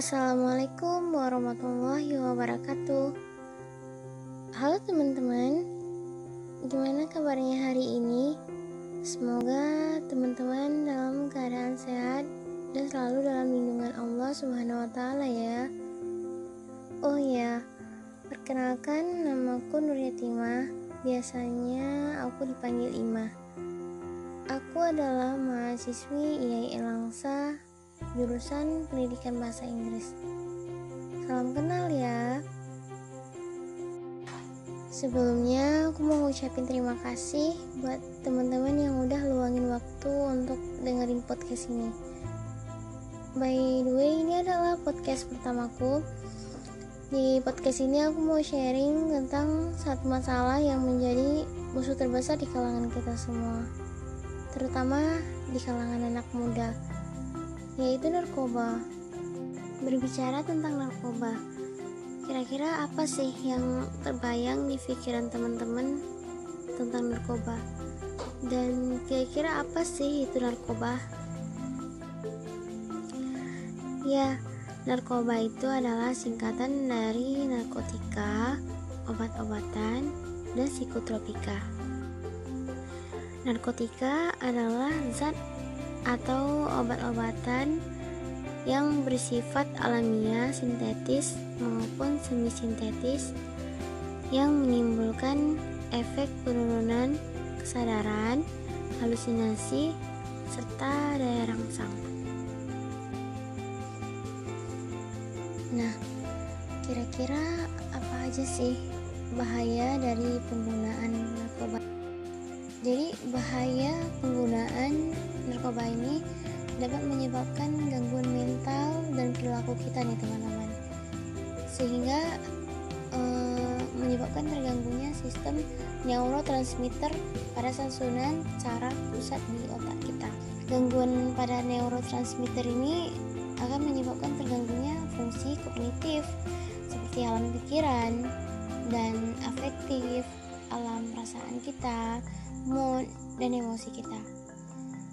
Assalamualaikum warahmatullahi wabarakatuh. Halo teman-teman, gimana kabarnya hari ini? Semoga teman-teman dalam keadaan sehat dan selalu dalam lindungan Allah Subhanahu wa Ta'ala ya. Oh ya, perkenalkan, namaku Nur Yatimah. Biasanya aku dipanggil Imah. Aku adalah mahasiswi IAI Langsa, jurusan Pendidikan Bahasa Inggris. Salam kenal ya. Sebelumnya aku mau ngucapin terima kasih buat teman-teman yang udah luangin waktu untuk dengerin podcast ini. By the way, ini adalah podcast pertamaku. Di podcast ini aku mau sharing tentang satu masalah yang menjadi musuh terbesar di kalangan kita semua, terutama di kalangan anak muda, yaitu narkoba. Berbicara tentang narkoba, kira-kira apa sih yang terbayang di pikiran teman-teman tentang narkoba? Dan kira-kira apa sih itu narkoba? Ya, narkoba itu adalah singkatan dari narkotika, obat-obatan, dan psikotropika. Narkotika adalah zat atau obat-obatan yang bersifat alamiah, sintetis maupun semi-sintetis yang menimbulkan efek penurunan kesadaran, halusinasi, serta daya rangsang. Nah, kira-kira apa aja sih bahaya dari penggunaan narkoba? Jadi, bahaya penggunaan narkoba ini dapat menyebabkan gangguan mental dan perilaku kita nih teman-teman, sehingga menyebabkan terganggunya sistem neurotransmitter pada susunan saraf pusat di otak kita. Gangguan pada neurotransmitter ini akan menyebabkan terganggunya fungsi kognitif seperti alam pikiran dan afektif, alam perasaan kita, mood, dan emosi kita.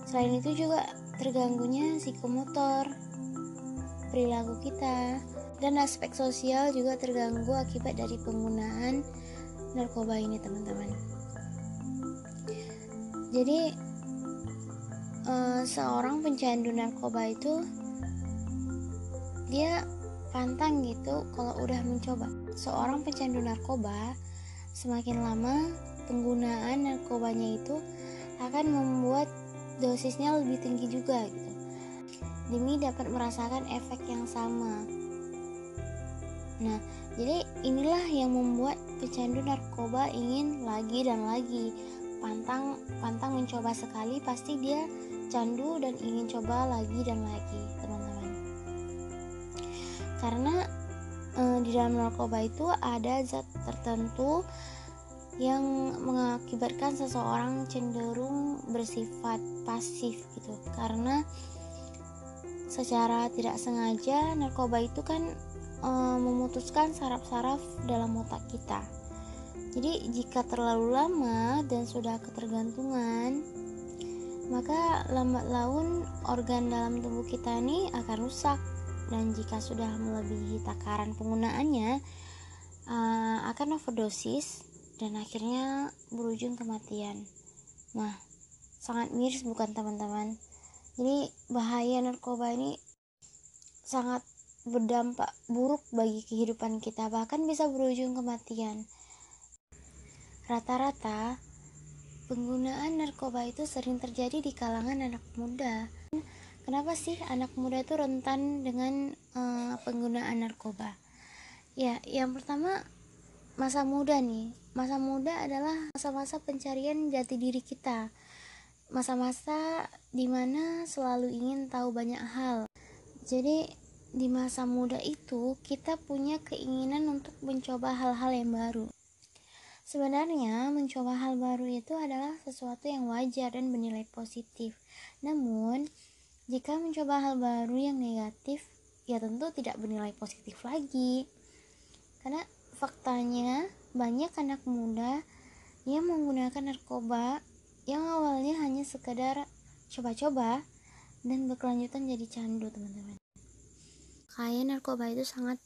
Selain itu juga terganggunya psikomotor, perilaku kita, dan aspek sosial juga terganggu akibat dari penggunaan narkoba ini teman-teman. Jadi seorang pecandu narkoba itu dia pantang gitu kalau udah mencoba. Seorang pecandu narkoba semakin lama penggunaan narkobanya itu akan membuat dosisnya lebih tinggi juga gitu, demi dapat merasakan efek yang sama. Nah, jadi inilah yang membuat pecandu narkoba ingin lagi dan lagi, pantang mencoba sekali pasti dia candu dan ingin coba lagi dan lagi teman-teman. Karena di dalam narkoba itu ada zat tertentu yang mengakibatkan seseorang cenderung bersifat pasif gitu, karena secara tidak sengaja narkoba itu kan memutuskan saraf-saraf dalam otak kita. Jadi jika terlalu lama dan sudah ketergantungan, maka lambat laun organ dalam tubuh kita ini akan rusak, dan jika sudah melebihi takaran penggunaannya akan overdosis dan akhirnya berujung kematian. Nah, sangat miris bukan teman-teman? Jadi bahaya narkoba ini sangat berdampak buruk bagi kehidupan kita, bahkan bisa berujung kematian. Rata-rata penggunaan narkoba itu sering terjadi di kalangan anak muda. Kenapa sih anak muda itu rentan dengan penggunaan narkoba? Ya, yang pertama masa muda nih. Masa muda adalah masa-masa pencarian jati diri kita. Masa-masa dimana selalu ingin tahu banyak hal. Jadi di masa muda itu kita punya keinginan untuk mencoba hal-hal yang baru. Sebenarnya mencoba hal baru itu adalah sesuatu yang wajar dan bernilai positif. Namun jika mencoba hal baru yang negatif, ya tentu tidak bernilai positif lagi. Karena faktanya banyak anak muda yang menggunakan narkoba yang awalnya hanya sekedar coba-coba dan berkelanjutan jadi candu teman-teman. pemakaian narkoba itu sangat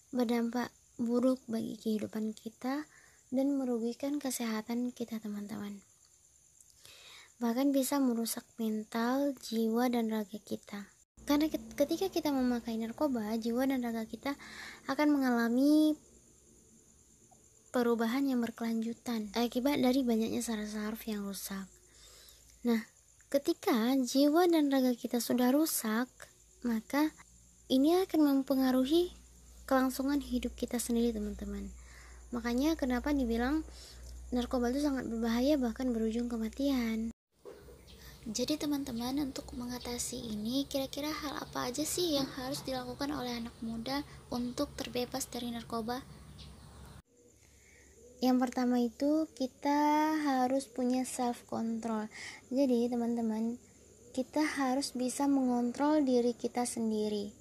berdampak buruk bagi kehidupan kita dan merugikan kesehatan kita, teman-teman. Bahkan bisa merusak mental, jiwa, dan raga kita. Karena ketika kita memakai narkoba, jiwa dan raga kita akan mengalami perubahan yang berkelanjutan akibat dari banyaknya saraf-saraf yang rusak. Nah, ketika jiwa dan raga kita sudah rusak, maka ini akan mempengaruhi kelangsungan hidup kita sendiri, teman-teman. Makanya kenapa dibilang narkoba itu sangat berbahaya, bahkan berujung kematian. Jadi teman-teman, untuk mengatasi ini, kira-kira hal apa aja sih yang harus dilakukan oleh anak muda untuk terbebas dari narkoba? Yang pertama itu kita harus punya self control. Jadi teman-teman, kita harus bisa mengontrol diri kita sendiri.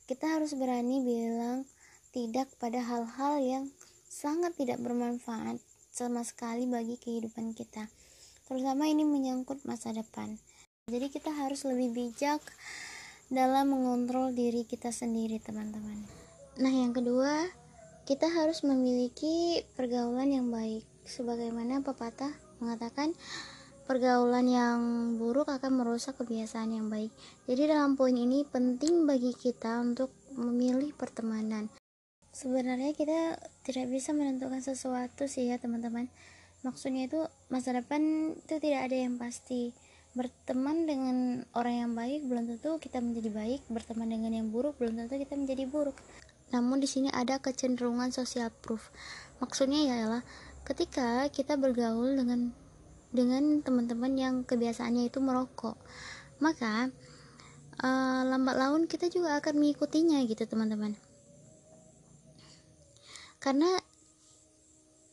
Kita harus berani bilang tidak pada hal-hal yang sangat tidak bermanfaat sama sekali bagi kehidupan kita. Terutama ini menyangkut masa depan. Jadi kita harus lebih bijak dalam mengontrol diri kita sendiri, teman-teman. Nah, yang kedua, kita harus memiliki pergaulan yang baik. Sebagaimana pepatah mengatakan, pergaulan yang buruk akan merusak kebiasaan yang baik. Jadi dalam poin ini penting bagi kita untuk memilih pertemanan. Sebenarnya kita tidak bisa menentukan sesuatu sih ya, teman-teman. Maksudnya itu masa depan itu tidak ada yang pasti. Berteman dengan orang yang baik belum tentu kita menjadi baik, berteman dengan yang buruk belum tentu kita menjadi buruk. Namun di sini ada kecenderungan social proof. Maksudnya ialah ketika kita bergaul dengan teman-teman yang kebiasaannya itu merokok, maka lambat laun kita juga akan mengikutinya gitu, teman-teman. Karena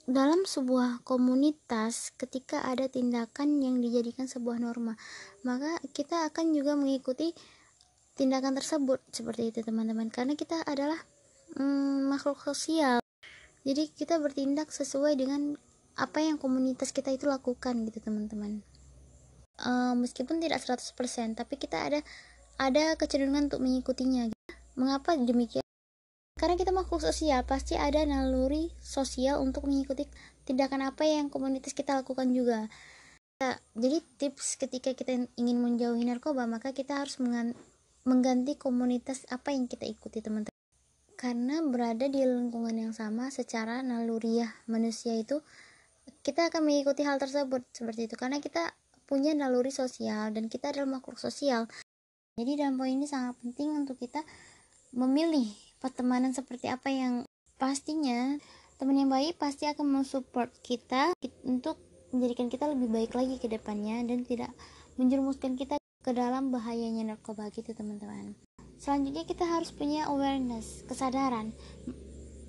dalam sebuah komunitas, ketika ada tindakan yang dijadikan sebuah norma, maka kita akan juga mengikuti tindakan tersebut seperti itu, teman-teman. Karena kita adalah makhluk sosial, jadi kita bertindak sesuai dengan apa yang komunitas kita itu lakukan gitu, teman-teman. Meskipun tidak 100%, tapi kita ada kecenderungan untuk mengikutinya. Mengapa demikian? Karena kita makhluk sosial, pasti ada naluri sosial untuk mengikuti tindakan apa yang komunitas kita lakukan juga. Jadi tips ketika kita ingin menjauhi narkoba, maka kita harus mengganti komunitas apa yang kita ikuti, teman-teman. Karena berada di lingkungan yang sama, secara naluriah manusia itu kita akan mengikuti hal tersebut seperti itu, karena kita punya naluri sosial dan kita adalah makhluk sosial. Jadi dalam poin ini sangat penting untuk kita memilih pertemanan seperti apa yang pastinya teman yang baik pasti akan mensupport kita untuk menjadikan kita lebih baik lagi ke depannya dan tidak menjerumuskan kita ke dalam bahayanya narkoba gitu, teman-teman. Selanjutnya kita harus punya awareness, kesadaran.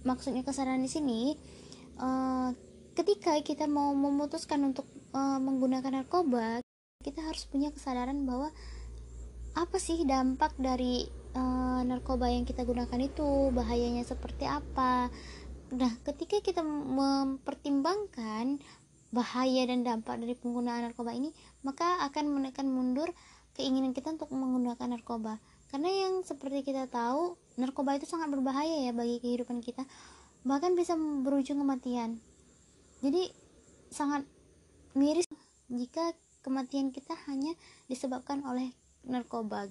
Maksudnya kesadaran di sini, ketika kita mau memutuskan untuk menggunakan narkoba, kita harus punya kesadaran bahwa apa sih dampak dari narkoba yang kita gunakan itu, bahayanya seperti apa. Nah, ketika kita mempertimbangkan bahaya dan dampak dari penggunaan narkoba ini, maka akan menekan mundur keinginan kita untuk menggunakan narkoba. Karena yang seperti kita tahu, narkoba itu sangat berbahaya ya bagi kehidupan kita, bahkan bisa berujung kematian. Jadi sangat miris jika kematian kita hanya disebabkan oleh narkoba.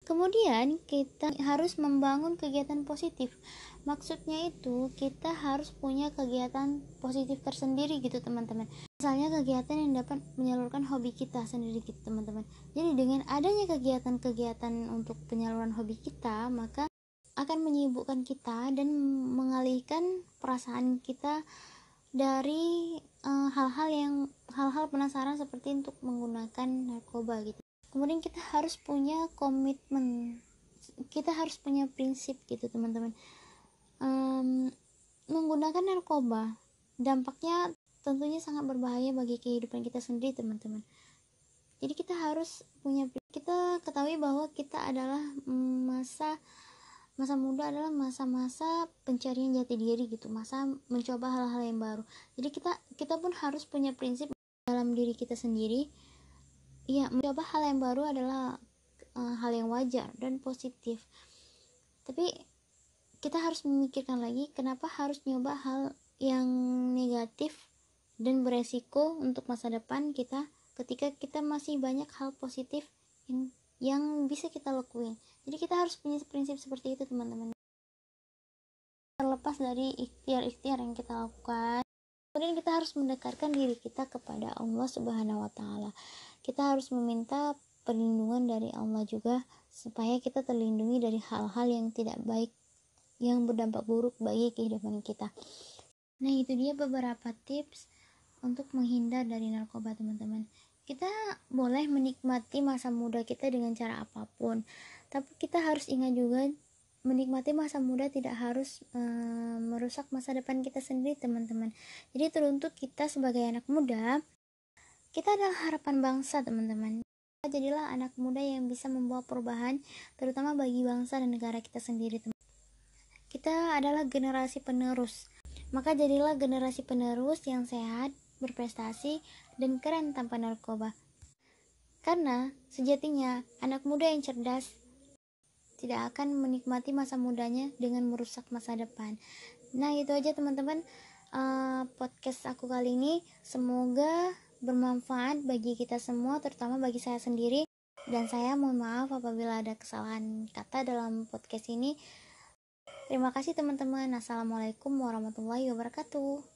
Kemudian kita harus membangun kegiatan positif. Maksudnya itu kita harus punya kegiatan positif tersendiri gitu, teman-teman. Misalnya kegiatan yang dapat menyalurkan hobi kita sendiri gitu, teman-teman. Jadi dengan adanya kegiatan-kegiatan untuk penyaluran hobi kita, maka akan menyibukkan kita dan mengalihkan perasaan kita dari hal-hal penasaran seperti untuk menggunakan narkoba gitu. Kemudian kita harus punya komitmen, kita harus punya prinsip gitu, teman-teman. Menggunakan narkoba dampaknya tentunya sangat berbahaya bagi kehidupan kita sendiri, teman-teman. Jadi kita harus kita ketahui bahwa kita adalah masa muda adalah masa-masa pencarian jati diri gitu, masa mencoba hal-hal yang baru. Jadi kita pun harus punya prinsip dalam diri kita sendiri. Ya, mencoba hal yang baru adalah hal yang wajar dan positif. Tapi kita harus memikirkan lagi, kenapa harus nyoba hal yang negatif dan beresiko untuk masa depan kita, ketika kita masih banyak hal positif yang bisa kita lakuin. Jadi kita harus punya prinsip seperti itu, teman-teman. Terlepas dari ikhtiar-ikhtiar yang kita lakukan, kemudian kita harus mendekatkan diri kita kepada Allah Subhanahu wa Ta'ala. Kita harus meminta perlindungan dari Allah juga, supaya kita terlindungi dari hal-hal yang tidak baik, yang berdampak buruk bagi kehidupan kita. Nah, itu dia beberapa tips untuk menghindar dari narkoba, teman-teman. Kita boleh menikmati masa muda kita dengan cara apapun, tapi kita harus ingat juga, menikmati masa muda tidak harus merusak masa depan kita sendiri, teman-teman. Jadi teruntuk kita sebagai anak muda, kita adalah harapan bangsa, teman-teman. Jadilah anak muda yang bisa membawa perubahan, terutama bagi bangsa dan negara kita sendiri, teman. Kita adalah generasi penerus, maka jadilah generasi penerus yang sehat, berprestasi, dan keren tanpa narkoba. Karena sejatinya anak muda yang cerdas tidak akan menikmati masa mudanya dengan merusak masa depan. Nah, itu aja teman-teman, podcast aku kali ini. Semoga bermanfaat bagi kita semua, terutama bagi saya sendiri. Dan saya mohon maaf apabila ada kesalahan kata dalam podcast ini. Terima kasih teman-teman. Assalamualaikum warahmatullahi wabarakatuh.